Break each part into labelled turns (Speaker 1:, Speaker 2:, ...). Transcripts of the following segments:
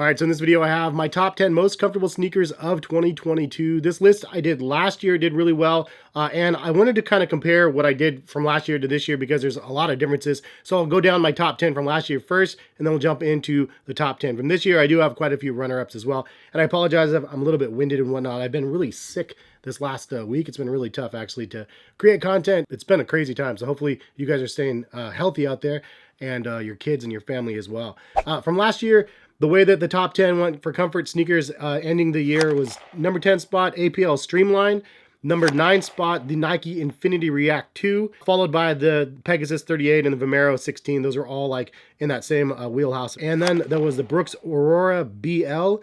Speaker 1: All right, so in this video, I have my top 10 most comfortable sneakers of 2022. This list I did last year, did really well, and I wanted to kind of compare what I did from last year to this year because there's a lot of differences. So I'll go down my top 10 from last year first, and then we'll jump into the top 10 from this year. I do have quite a few runner-ups as well, and I apologize if I'm a little bit winded and whatnot. I've been really sick this last week. It's been really tough actually to create content. It's been a crazy time, so hopefully you guys are staying healthy out there, and your kids and your family as well. From last year, the way that the top 10 went for comfort sneakers ending the year was number 10 spot, APL Streamline. Number 9 spot, the Nike Infinity React 2, followed by the Pegasus 38 and the Vomero 16. Those are all like in that same wheelhouse. And then there was the Brooks Aurora BL,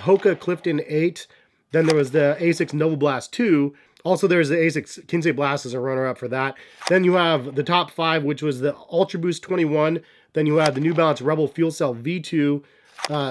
Speaker 1: Hoka Clifton 8. Then there was the Asics Nova Blast 2. Also, there's the Asics Kinsey Blast as a runner-up for that. Then you have the top 5, which was the Ultraboost 21. Then you have the New Balance Rebel Fuelcell V2.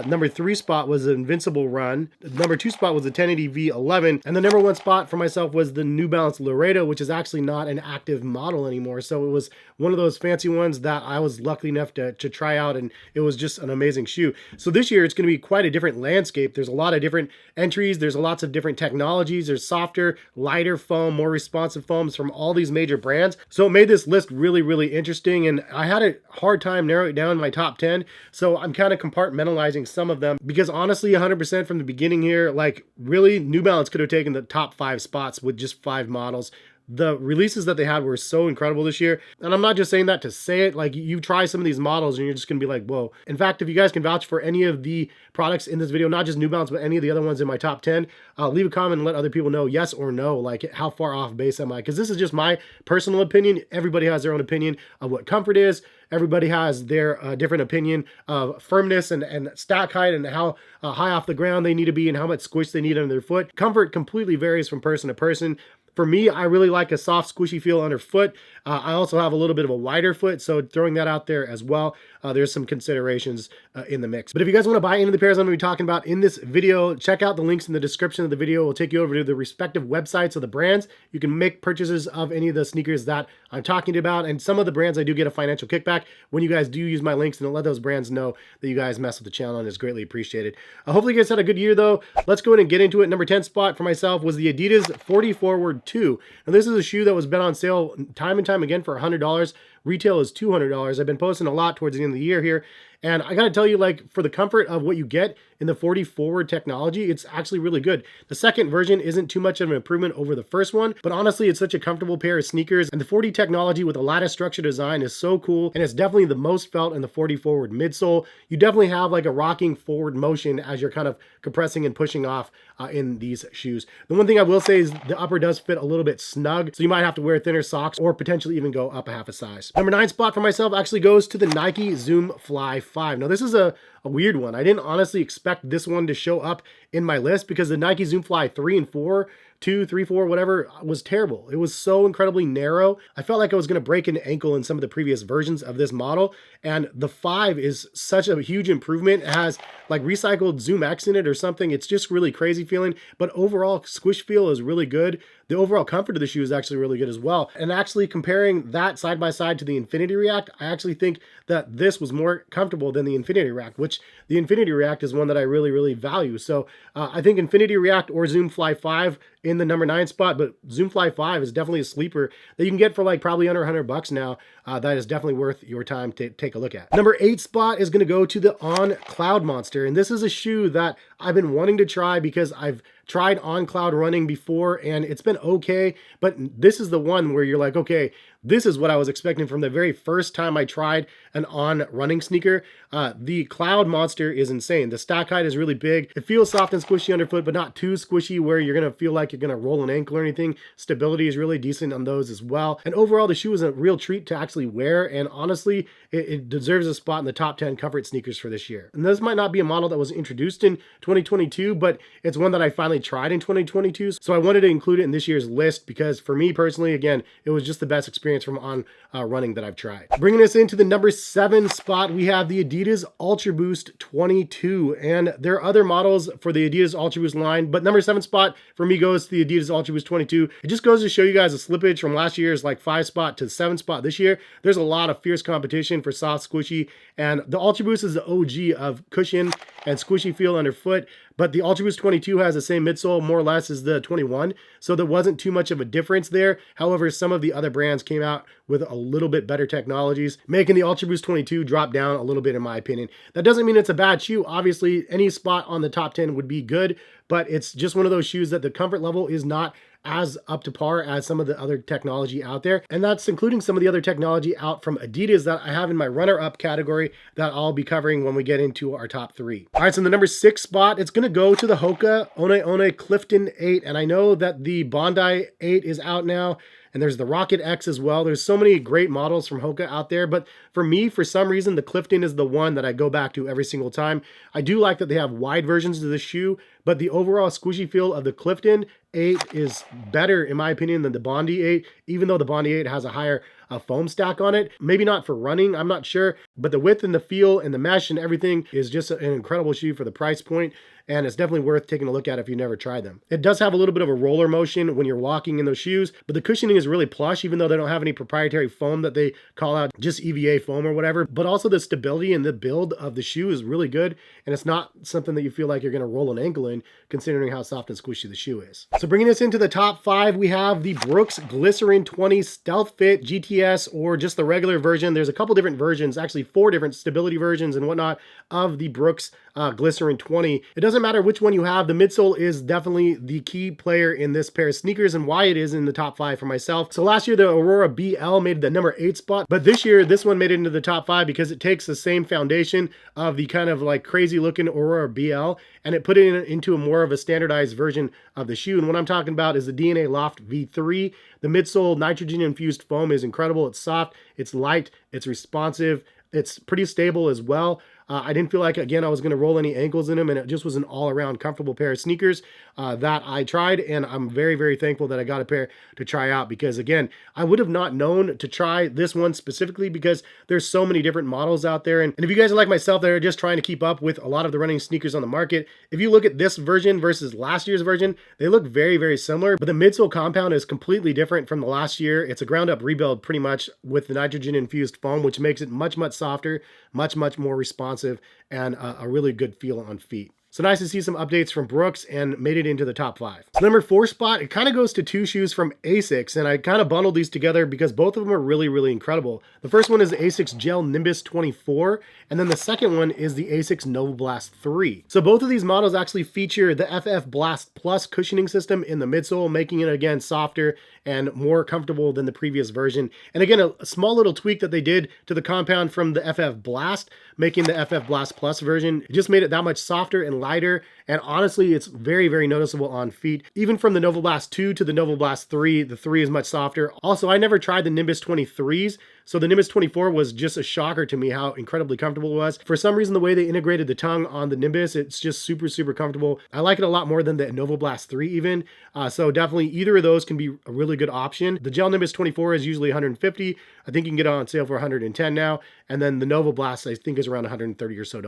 Speaker 1: Number 3 spot was the Invincible Run. Number 2 spot was the 1080 V11. And the number 1 spot for myself was the New Balance Laredo, which is actually not an active model anymore. So it was one of those fancy ones that I was lucky enough to try out, and it was just an amazing shoe. So this year it's going to be quite a different landscape. There's a lot of different entries. There's lots of different technologies. There's softer, lighter foam, more responsive foams from all these major brands. So it made this list really, really interesting, and I had a hard time narrowing it down in my top 10. So I'm kind of compartmentalizing some of them because honestly 100% from the beginning here, like really New Balance could have taken the top 5 spots with just 5 models. The releases that they had were so incredible this year. And I'm not just saying that to say it, like you try some of these models and you're just gonna be like, whoa. In fact, if you guys can vouch for any of the products in this video, not just New Balance, but any of the other ones in my top 10, leave a comment and let other people know yes or no, like how far off base am I? Because this is just my personal opinion. Everybody has their own opinion of what comfort is. Everybody has their different opinion of firmness and stack height and how high off the ground they need to be and how much squish they need under their foot. Comfort completely varies from person to person. For me, I really like a soft, squishy feel underfoot. I also have a little bit of a wider foot, so throwing that out there as well. There's some considerations in the mix. But if you guys want to buy any of the pairs I'm going to be talking about in this video, check out the links in the description of the video. We'll take you over to the respective websites of the brands. You can make purchases of any of the sneakers that I'm talking about, and some of the brands I do get a financial kickback when you guys do use my links, and let those brands know that you guys mess with the channel, and it's greatly appreciated. Hopefully you guys had a good year though. Let's go ahead and get into it. Number 10 spot for myself was the Adidas 40 Forward 2. Now this is a shoe that was been on sale time and time again for $100. Retail is $200. I've been posting a lot towards the end of the year here. And I got to tell you, like, for the comfort of what you get in the 40 Forward technology, it's actually really good. The second version isn't too much of an improvement over the first one, but honestly, it's such a comfortable pair of sneakers. And the 40 technology with a lattice structure design is so cool. And it's definitely the most felt in the 40 Forward midsole. You definitely have like a rocking forward motion as you're kind of compressing and pushing off in these shoes. The one thing I will say is the upper does fit a little bit snug, so you might have to wear thinner socks or potentially even go up a half a size. Number 9 spot for myself actually goes to the Nike Zoom Fly 5. Now this is a weird one. I didn't honestly expect this one to show up in my list because the Nike Zoom Fly 3 and 4, 2, 3, 4, whatever, was terrible. It was so incredibly narrow. I felt like I was going to break an ankle in some of the previous versions of this model, and the 5 is such a huge improvement. It has like recycled Zoom X in it or something. It's just really crazy feeling, but overall squish feel is really good. The overall comfort of the shoe is actually really good as well. And actually comparing that side by side to the Infinity React, I actually think that this was more comfortable than the Infinity React, which the Infinity React is one that I really, really value. So I think Infinity React or Zoom Fly 5 in the number 9 spot, but Zoom Fly 5 is definitely a sleeper that you can get for like probably under $100 now. That is definitely worth your time to take a look at. Number 8 spot is going to go to the On Cloudmonster, and this is a shoe that I've been wanting to try because I've tried On Cloud running before and it's been okay, but this is the one where you're like, okay, this is what I was expecting from the very first time I tried an On running sneaker. The Cloudmonster is insane. The stack height is really big. It feels soft and squishy underfoot, but not too squishy where you're gonna feel like you're gonna roll an ankle or anything. Stability is really decent on those as well. And overall, the shoe is a real treat to actually wear, and honestly, it deserves a spot in the top 10 comfort sneakers for this year. And this might not be a model that was introduced in 2022, but it's one that I finally finally tried in 2022. So I wanted to include it in this year's list because for me personally, again, it was just the best experience from On running that I've tried. Bringing us into the number 7 spot, we have the Adidas Ultraboost 22. And there are other models for the Adidas Ultraboost line, but number 7 spot for me goes to the Adidas Ultraboost 22. It just goes to show you guys a slippage from last year's like 5 spot to 7 spot this year. There's a lot of fierce competition for soft, squishy, and the Ultraboost is the OG of cushion and squishy feel underfoot. But the Ultraboost 22 has the same midsole more or less as the 21, so there wasn't too much of a difference there. However, some of the other brands came out with a little bit better technologies, making the Ultraboost 22 drop down a little bit in my opinion. That doesn't mean it's a bad shoe. Obviously, any spot on the top 10 would be good, but it's just one of those shoes that the comfort level is not as up to par as some of the other technology out there. And that's including some of the other technology out from Adidas that I have in my runner-up category that I'll be covering when we get into our top 3. All right, so in the number 6 spot, it's going to go to the Hoka One Clifton 8. And I know that the Bondi 8 is out now, and there's the Rocket X as well. There's so many great models from Hoka out there, but for me, for some reason, the Clifton is the one that I go back to every single time. I do like that they have wide versions of the shoe, but the overall squishy feel of the Clifton 8 is better, in my opinion, than the Bondi 8, even though the Bondi 8 has a higher foam stack on it. Maybe not for running, I'm not sure, but the width and the feel and the mesh and everything is just an incredible shoe for the price point, and it's definitely worth taking a look at if you've never tried them. It does have a little bit of a roller motion when you're walking in those shoes, but the cushioning is really plush, even though they don't have any proprietary foam that they call out just EVA foam or whatever. But also the stability and the build of the shoe is really good, and it's not something that you feel like you're going to roll an ankle in, considering how soft and squishy the shoe is. So bringing us into the top 5, we have the Brooks Glycerin 20 Stealthfit GTS, or just the regular version. There's a couple different versions, actually 4 different stability versions and whatnot of the Brooks Glycerin 20. It doesn't matter which one you have. The midsole is definitely the key player in this pair of sneakers and why it is in the top 5 for myself. So last year, the Aurora BL made the number 8 spot, but this year, this one made it into the top 5 because it takes the same foundation of the kind of like crazy looking Aurora BL and it put it into a more of a standardized version of the shoe. And what I'm talking about is the DNA Loft V3. The midsole nitrogen infused foam is incredible. It's soft, it's light, it's responsive, it's pretty stable as well. I didn't feel like, again, I was going to roll any ankles in them, and it just was an all-around comfortable pair of sneakers that I tried, and I'm very, very thankful that I got a pair to try out because, again, I would have not known to try this one specifically because there's so many different models out there, and if you guys are like myself that are just trying to keep up with a lot of the running sneakers on the market, if you look at this version versus last year's version, they look very, very similar, but the midsole compound is completely different from the last year. It's a ground-up rebuild pretty much with the nitrogen-infused foam, which makes it much, much softer, much, much more responsive, and a really good feel on feet. So nice to see some updates from Brooks and made it into the top 5. So number 4 spot, it kind of goes to 2 shoes from Asics, and I kind of bundled these together because both of them are really, really incredible. The first one is the Asics Gel Nimbus 24, and then the second one is the Asics Nova Blast 3. So both of these models actually feature the FF Blast Plus cushioning system in the midsole, making it again softer and more comfortable than the previous version. And again, a small little tweak that they did to the compound from the FF Blast, making the FF Blast Plus version, it just made it that much softer and lighter, and honestly, it's very, very noticeable on feet. Even from the Nova Blast 2 to the Nova Blast 3, the 3 is much softer. Also, I never tried the Nimbus 23s, so the Nimbus 24 was just a shocker to me how incredibly comfortable it was. For some reason, the way they integrated the tongue on the Nimbus, it's just super, super comfortable. I like it a lot more than the Nova Blast 3 even, so definitely either of those can be a really good option. The Gel Nimbus 24 is usually $150. I think you can get it on sale for $110 now, and then the Nova Blast I think is around $130 or so.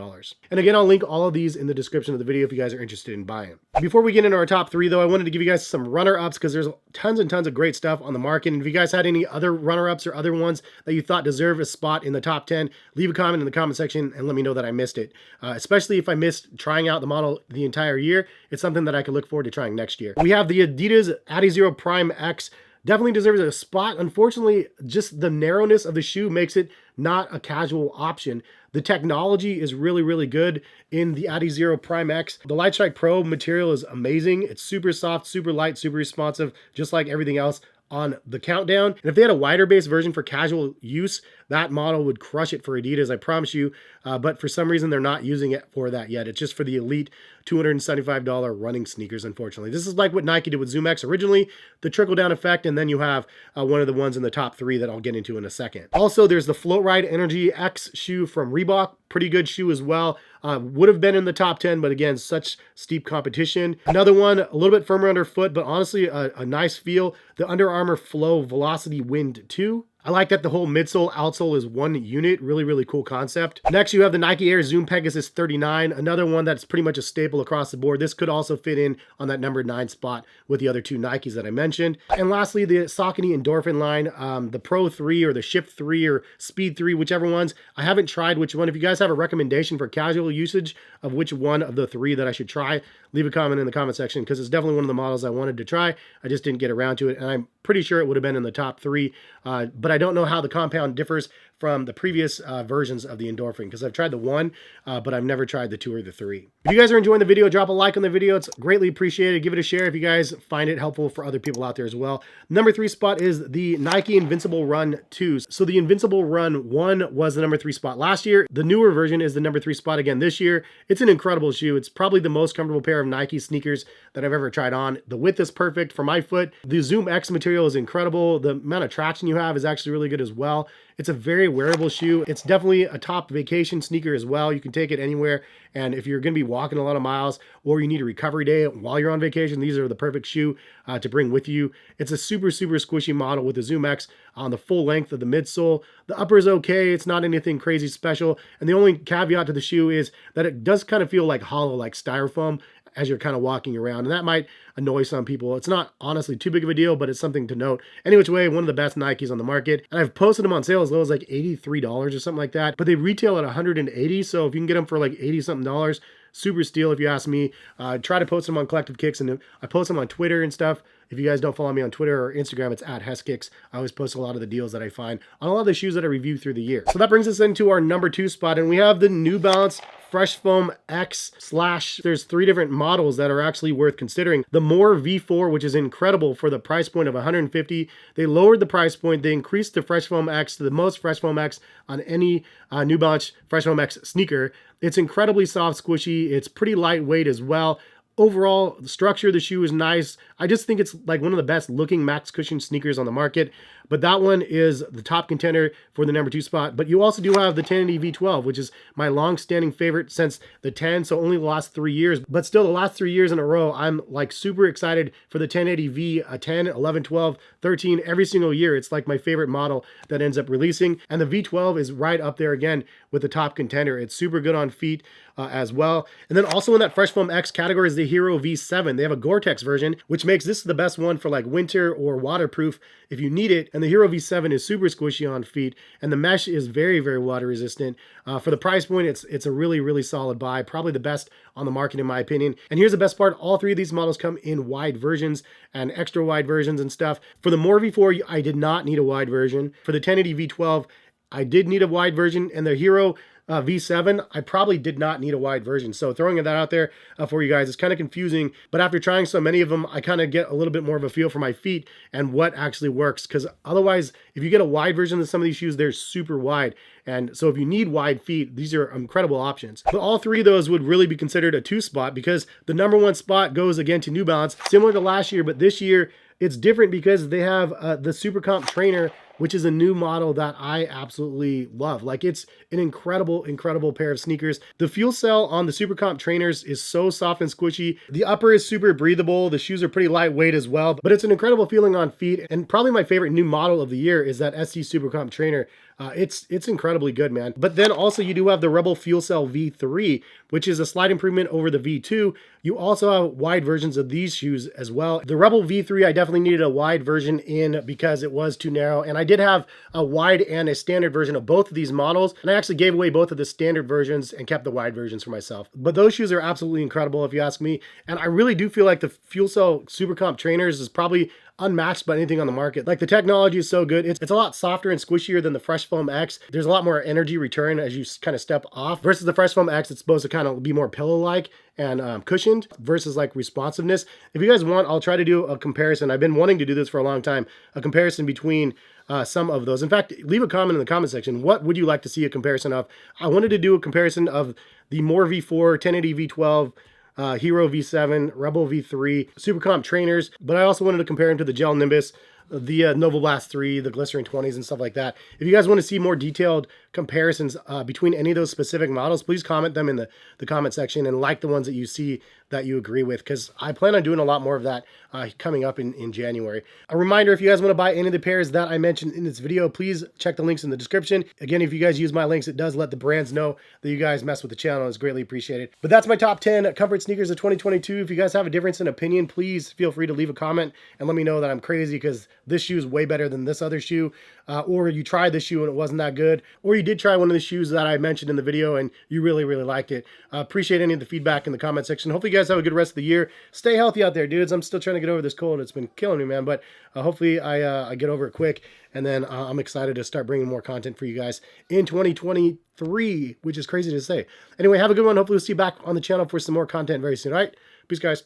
Speaker 1: And again, I'll link all of these in the description of the video if you guys are interested in buying. Before we get into our top 3 though, I wanted to give you guys some runner-ups because there's tons and tons of great stuff on the market, and if you guys had any other runner-ups or other ones that you thought deserve a spot in the top 10, leave a comment in the comment section and let me know that I missed it. Especially if I missed trying out the model the entire year, it's something that I could look forward to trying next year. We have the Adidas Adizero Prime X. Definitely deserves a spot. Unfortunately, just the narrowness of the shoe makes it not a casual option. The technology is really, really good in the Adizero Prime X. The Lightstrike Pro material is amazing. It's super soft, super light, super responsive, just like everything else on the Countdown. And if they had a wider base version for casual use, that model would crush it for Adidas, I promise you. But for some reason, they're not using it for that yet. It's just for the elite $275 running sneakers, unfortunately. This is like what Nike did with Zoom X originally, the trickle-down effect, and then you have one of the ones in the top 3 that I'll get into in a second. Also, there's the Float Ride Energy X shoe from Reebok. Pretty good shoe as well. Would have been in the top 10, but again, such steep competition. Another one, a little bit firmer underfoot, but honestly, a nice feel. The Under Armour Flow Velocity Wind 2. I like that the whole midsole, outsole is one unit. Really, really cool concept. Next, you have the Nike Air Zoom Pegasus 39. Another one that's pretty much a staple across the board. This could also fit in on that number 9 spot with the other 2 Nikes that I mentioned. And lastly, the Saucony Endorphin line, the Pro 3 or the Shift 3 or Speed 3, whichever ones. I haven't tried which one. If you guys have a recommendation for casual usage of which one of the 3 that I should try, leave a comment in the comment section, because it's definitely one of the models I wanted to try. I just didn't get around to it, and I'm pretty sure it would have been in the top 3, but I don't know how the compound differs from the previous versions of the Endorphin, because I've tried the 1, but I've never tried the 2 or the 3. If you guys are enjoying the video, drop a like on the video. It's greatly appreciated. Give it a share if you guys find it helpful for other people out there as well. Number 3 spot is the Nike Invincible Run 2. So the Invincible Run 1 was the number 3 spot last year. The newer version is the number 3 spot again this year. It's an incredible shoe. It's probably the most comfortable pair of Nike sneakers that I've ever tried on. The width is perfect for my foot. The Zoom X material is incredible. The amount of traction you have is actually really good as well. It's a very wearable shoe. It's definitely a top vacation sneaker as well. You can take it anywhere. And if you're going to be walking a lot of miles or you need a recovery day while you're on vacation, these are the perfect shoe to bring with you. It's a super, super squishy model with the Zoom X on the full length of the midsole. The upper is okay. It's not anything crazy special. And the only caveat to the shoe is that it does kind of feel like hollow, like styrofoam, as you're kind of walking around. And that might annoy some people. It's not honestly too big of a deal, but it's something to note. Any which way, one of the best Nikes on the market. And I've posted them on sale as low as like $83 or something like that, but they retail at $180. So if you can get them for like 80 something dollars, super steal if you ask me. Try to post them on Collective Kicks, and I post them on Twitter and stuff. If you guys don't follow me on Twitter or Instagram, it's at heskicks. I always post a lot of the deals that I find on a lot of the shoes that I review through the year. So that brings us into our number 2 spot, and we have the New Balance Fresh Foam X / there's 3 different models that are actually worth considering. The More V4, which is incredible for the price point of $150. They lowered the price point. They increased the Fresh Foam X to the most Fresh Foam X on any New Balance Fresh Foam X sneaker. It's incredibly soft, squishy. It's pretty lightweight as well. Overall, the structure of the shoe is nice. I just think it's like one of the best looking max cushion sneakers on the market. But that one is the top contender for the number 2 spot. But you also do have the 1080 V12, which is my long-standing favorite since the 10, so only the last 3 years. But still, the last 3 years in a row, I'm like super excited for the 1080 V 10, 11, 12, 13, every single year. It's like my favorite model that ends up releasing. And the V12 is right up there again with the top contender. It's super good on feet as well. And then also in that Fresh Foam X category is the Hero V7. They have a Gore-Tex version, which makes this the best one for like winter or waterproof if you need it. And the Hero V7 is super squishy on feet, and the mesh is very, very water resistant. For the price point, it's a really, really solid buy, probably the best on the market in my opinion. And here's the best part: all 3 of these models come in wide versions and extra wide versions and stuff. For the More V4, I did not need a wide version. For the 1080 V12, I did need a wide version, and the Hero V7, I probably did not need a wide version. So throwing that out there for you guys is kind of confusing, but after trying so many of them, I kind of get a little bit more of a feel for my feet and what actually works, because otherwise, if you get a wide version of some of these shoes, they're super wide. And so if you need wide feet, these are incredible options. But all 3 of those would really be considered a 2 spot, because the number 1 spot goes again to New Balance, similar to last year, but this year it's different because they have the Super Comp Trainer, which is a new model that I absolutely love. Like, it's an incredible, incredible pair of sneakers. The Fuelcell on the Super Comp Trainers is so soft and squishy. The upper is super breathable. The shoes are pretty lightweight as well, but it's an incredible feeling on feet. And probably my favorite new model of the year is that SC Super Comp Trainer. It's incredibly good, man. But then also you do have the Rebel Fuelcell V3, which is a slight improvement over the V2. You also have wide versions of these shoes as well. The Rebel V3, I definitely needed a wide version in because it was too narrow. And I did have a wide and a standard version of both of these models. And I actually gave away both of the standard versions and kept the wide versions for myself. But those shoes are absolutely incredible if you ask me. And I really do feel like the Fuelcell Super Comp Trainers is probably unmatched by anything on the market. Like the technology is so good. It's a lot softer and squishier than the Fresh Foam X. There's a lot more energy return as you kind of step off versus the Fresh Foam X. It's supposed to kind of be more pillow-like and cushioned versus like responsiveness. If you guys want, I'll try to do a comparison. I've been wanting to do this for a long time, a comparison between some of those. In fact, leave a comment in the comment section. What would you like to see a comparison of? I wanted to do a comparison of the More V4, 1080 V12, Hero V7, Rebel V3, Supercomp trainers, but I also wanted to compare them to the Gel Nimbus, the Novoblast 3, the Glycerin 20s, and stuff like that. If you guys want to see more detailed comparisons between any of those specific models, please comment them in the comment section and like the ones that you see that you agree with, because I plan on doing a lot more of that coming up in January. A reminder, if you guys want to buy any of the pairs that I mentioned in this video, please check the links in the description. Again, if you guys use my links, it does let the brands know that you guys mess with the channel. It's greatly appreciated. But that's my top 10 comfort sneakers of 2022. If you guys have a difference in opinion, please feel free to leave a comment and let me know that I'm crazy because this shoe is way better than this other shoe, or you tried this shoe and it wasn't that good, or you did try one of the shoes that I mentioned in the video and you really liked it. Appreciate any of the feedback in the comment section. Hopefully you guys have a good rest of the year. Stay healthy out there, dudes. I'm still trying to get over this cold. It's been killing me, man, but hopefully I get over it quick, and then I'm excited to start bringing more content for you guys in 2023, which is crazy to say. Anyway, have a good one. Hopefully we'll see you back on the channel for some more content very soon. All right, peace, guys.